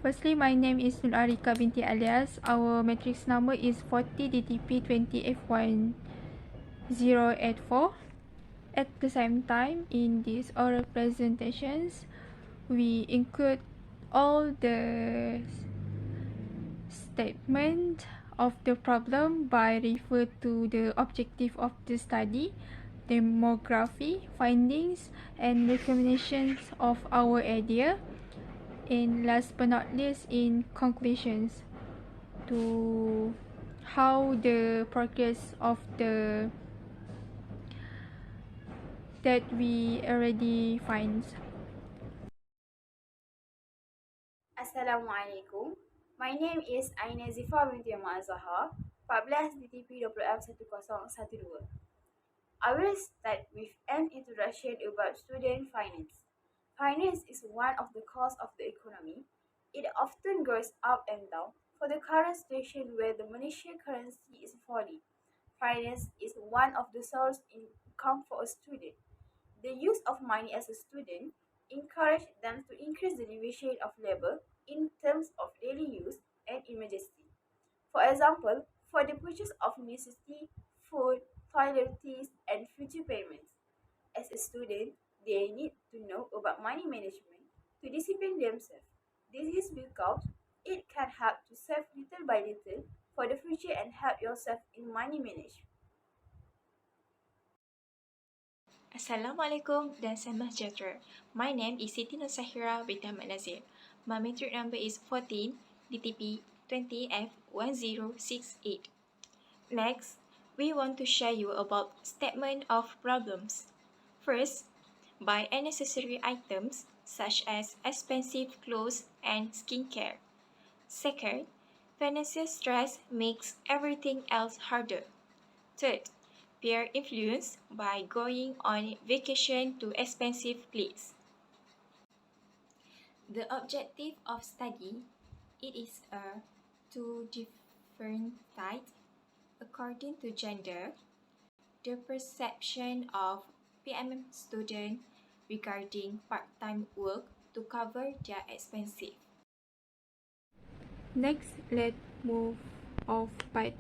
Firstly, my name is Nur Arika binti Alias. Our matrix number is 40 DTP 20F1084. At the same time, in these oral presentations, we include all the statement of the problem by refer to the objective of the study, demography, findings, and recommendations of our idea, and last but not least, in conclusions to how the progress of the that we already find. Assalamualaikum. My name is Aina Zifa binti Zahar, 14 DTP 20M1012. I will start with an introduction about student finance. Finance is one of the costs of the economy. It often goes up and down. For the current situation where the Malaysian currency is falling, finance is one of the source income for a student. The use of money as a student encourage them to increase the division of labor in terms of daily use and emergency. For example, for the purchase of necessity, food, toiletries, and future payments. As a student, they need to know about money management to discipline themselves. This is because it can help to save little by little for the future and help yourself in money management. Assalamualaikum dan salam sejahtera. My name is Siti Nusahira binti Ahmad Nazir. My matric number is 14 DTP 20F1068. Next, we want to share you about statement of problems. First, buy unnecessary items such as expensive clothes and skincare. Second, financial stress makes everything else harder. Third, peer influence by going on vacation to expensive place. The objective of study, it is two different types according to gender, the perception of PMM student regarding part-time work to cover their expenses. Next, let's move off part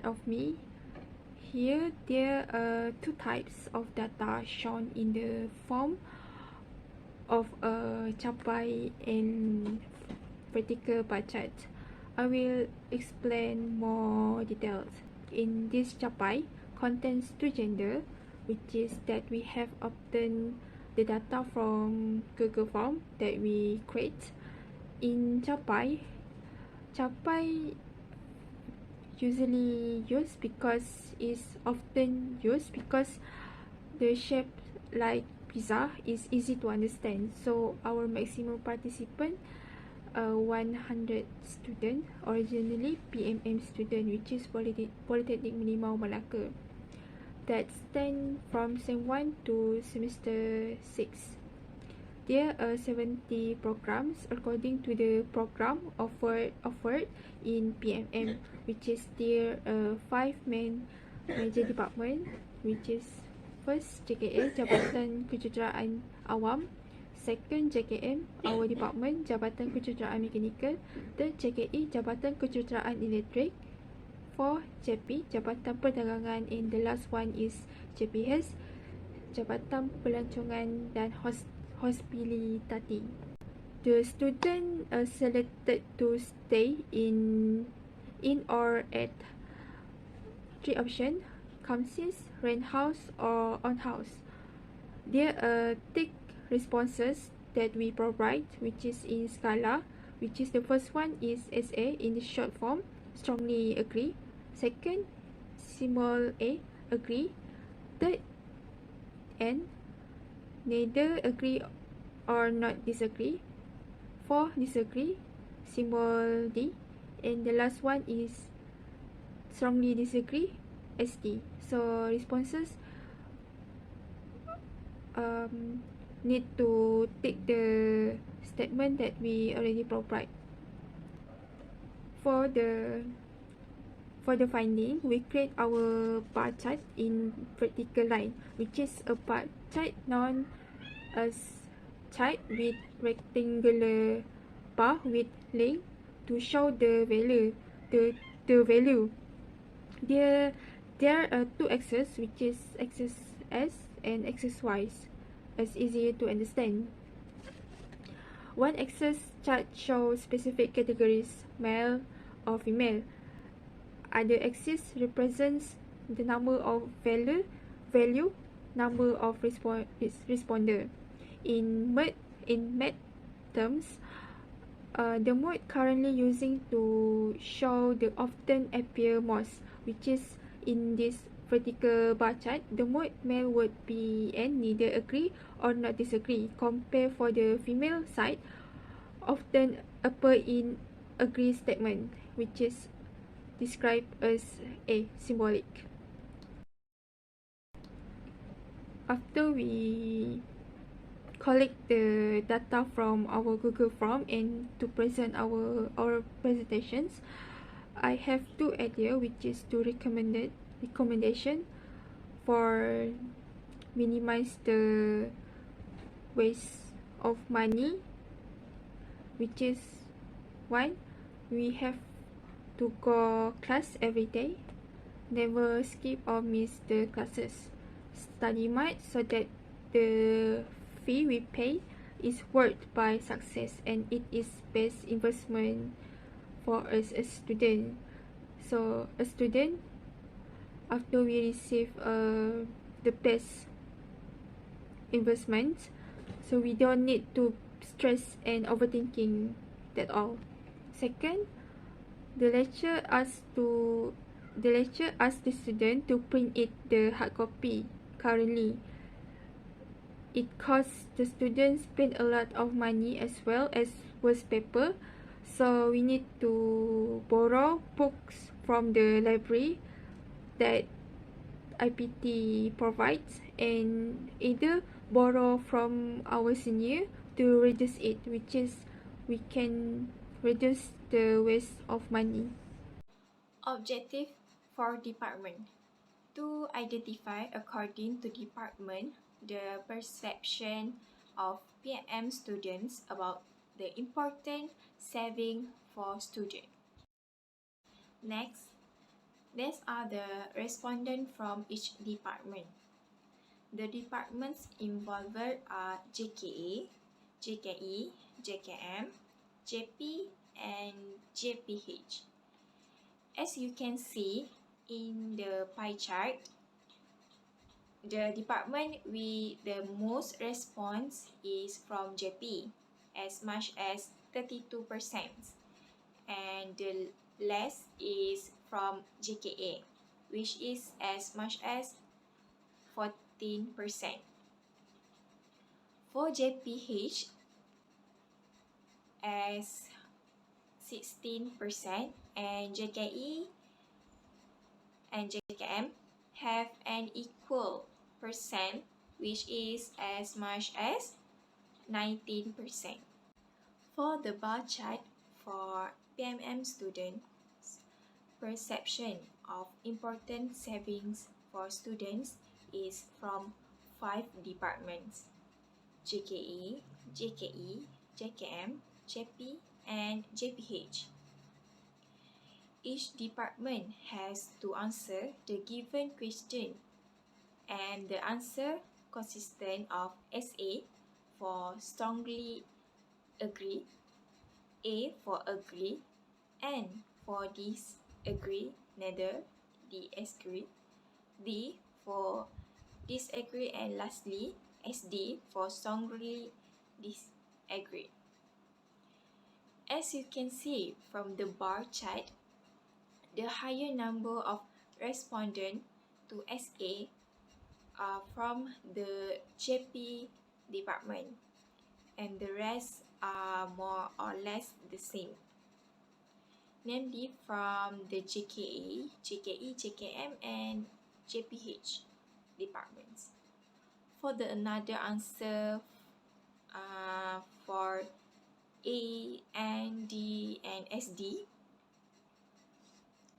of me. Here, there are two types of data shown in the form of a capai and vertical bar chart. I will explain more details. In this capai contains two gender, which is that we have obtained the data from Google Form that we create. In capai usually used because it's often used because the shape like pizza is easy to understand. So our maximum participant 100 student, originally PMM student, which is Polytechnic Melimau Malacca, that stand from sem 1 to semester 6. There are 70 programs according to the program offered in PMM, which is there 5 main major department, which is first JKA, Jabatan Kejuruteraan Awam. Second JKM, our department, Jabatan Kejuruteraan Mekanikal. Third JKE, Jabatan Kejuruteraan Elektrik. Fourth JP, Jabatan Perdagangan, and the last one is JPH, Jabatan Pelancongan dan Hospitality. The student are selected to stay in or at three options: COMSIS, rent house, or on house. There are tick responses that we provide, which is in Scala, which is the first one is SA in the short form, strongly agree. Second, small a, agree. Third, N, neither agree or not disagree. 4, disagree, symbol D. And the last one is strongly disagree, ST. So responses need to take the statement that we already provide. For the finding, we create our bar chart in vertical line, which is a bar chart known as chart with rectangular bar with link to show the value. The value. There there are two axes, which is axis S and axis Y, as easier to understand. One axis chart shows specific categories, male or female. Other axis represents the number of value number of responder. In math terms, the mode currently using to show the often appear most, which is in this vertical bar chart. The mode male would be and neither agree or not disagree. Compare for the female side, often appear in agree statement, which is described as a symbolic. After we collect the data from our Google form and to present our presentations, I have two ideas, which is to recommendation for minimize the waste of money, which is one, we have to go class every day, never skip or miss the classes, study much so that the fee we pay is worth by success and it is best investment for us as student. So a student, after we receive the best investment, so we don't need to stress and overthinking that all. Second, the lecturer asks the student to print it the hard copy. Currently, it costs the students spend a lot of money as well as waste paper, so we need to borrow books from the library that IPT provides and either borrow from our senior to reduce it, which is we can reduce the waste of money. Objective for department. To identify according to department the perception of PMM students about the important saving for students. Next, these are the respondents from each department. The departments involved are JKA, JKE, JKM, JP, and JPH. As you can see in the pie chart, the department with the most response is from JP, as much as 32%, and the less is from JKA, which is as much as 14%. For JPH, as 16%, and JKE and JKM have an equal percent, which is as much as 19%. For the bar chart for PMM students, perception of important savings for students is from 5 departments: JKE, JKE, JKM, JP, and JPH. Each department has to answer the given question, and the answer consistent of SA for strongly agree, A for agree, N for disagree, neither, disagree, D for disagree, and lastly SD for strongly disagree. As you can see from the bar chart, the higher number of respondents to SA are from the JP department, and the rest are more or less the same, namely from the JKA, JKE, JKM, and JPH departments. For the another answer for A and D and SD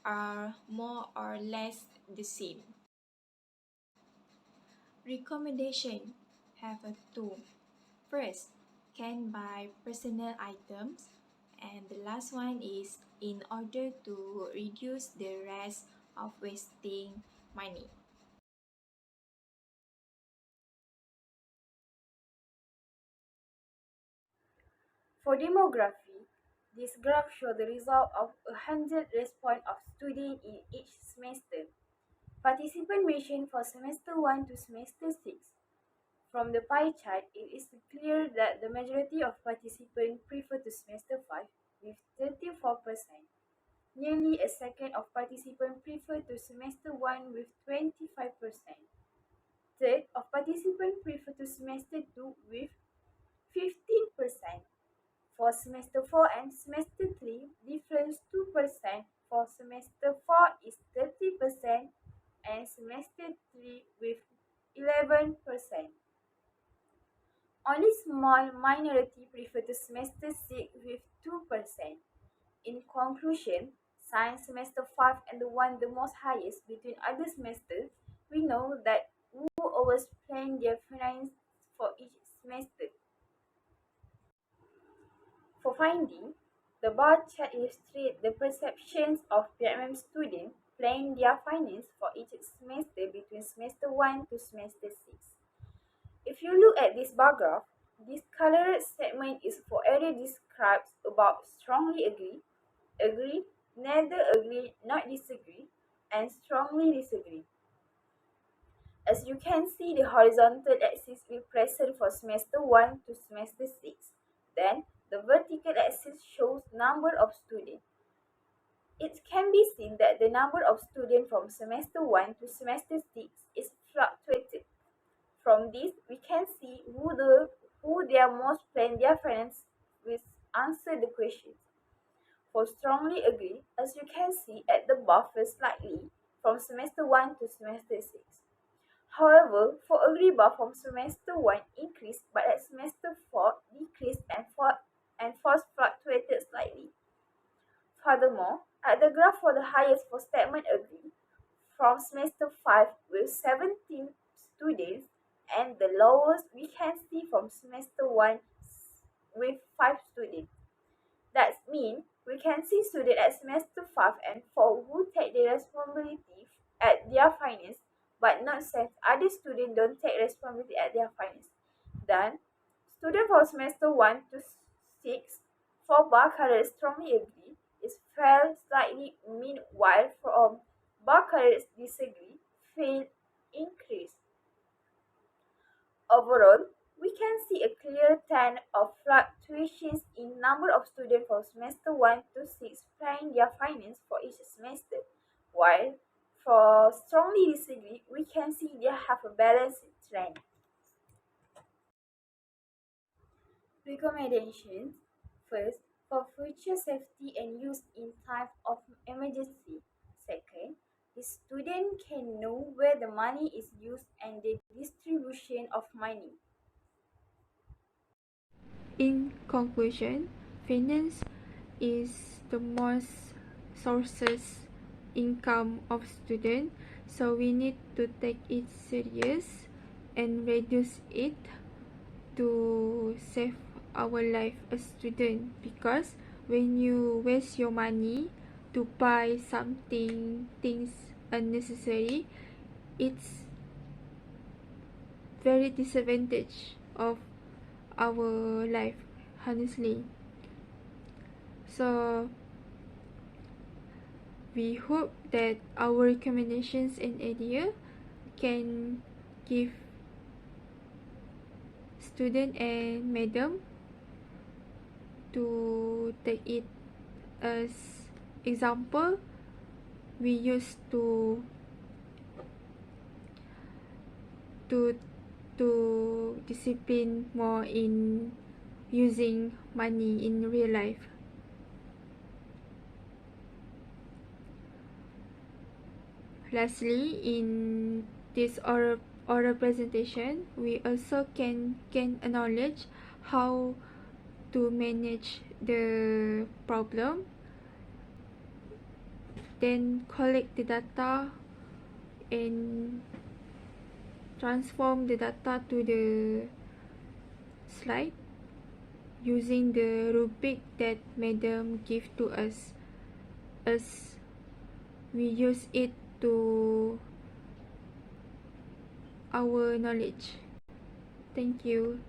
are more or less the same. Recommendation have a two. First, can buy personal items And the last one is in order to reduce the risk of wasting money. For demography, this graph shows the result of 100 response of students in each semester. Participant mentioned for semester 1 to semester 6. From the pie chart, it is clear that the majority of participants prefer to semester 5 with 34%. Nearly a second of participants prefer to semester 1 with 25%. Third of participants prefer to semester 2 with 15%. For semester 4 and semester 3, difference 2%. For semester 4 is 30% and semester 3 with 11%. Only small minority prefer to semester 6 with 2%. In conclusion, science semester 5 and the one the most highest between other semesters, we know that who always plan their finance for each semester. For finding, the bar chart illustrates the perceptions of PMM students planning their finance for each semester between semester 1 to semester 6. If you look at this bar graph, this colored segment is for area describes about strongly agree, agree, neither agree, not disagree, and strongly disagree. As you can see, the horizontal axis will present for semester 1 to semester 6. Then, the vertical axis shows number of students. It can be seen that the number of students from semester 1 to semester 6 is fluctuated. From this, we can see who they are most plan their friends with answer the questions. For strongly agree, as you can see at the buffer slightly from semester 1 to semester 6. However, for agree bar from semester 1 increased but at semester 4 decreased and force fluctuated slightly. Furthermore, at the graph for the highest for statement agree from semester 5 with 17 students and the lowest we can see from semester 1 with 5 students. That means we can see students at semester 5 and 4 who take the responsibility at their finance, but not since other students don't take responsibility at their finance. Then, student for semester 1 to 6 for bar color strongly agree is fell slightly meanwhile from bar colors disagree fail increase. Overall, we can see a clear trend of fluctuations in number of students from semester 1 to 6 planning their finance for each semester, while for strongly disagree, we can see they have a balanced trend. Recommendations. First, for future safety and use in time of emergency. Second, the student can know where the money is used and the distribution of money. In conclusion, finance is the most sources income of student, so we need to take it serious and reduce it to save our life as student, because when you waste your money to buy something things unnecessary, it's very disadvantage of our life, honestly. So we hope that our recommendations and idea can give student and madam to take it as example. We used to discipline more in using money in real life. Lastly, in this oral presentation, we also can acknowledge how to manage the problem, then collect the data and transform the data to the slide, using the rubric that Madam gave to us, as we use it to our knowledge. Thank you.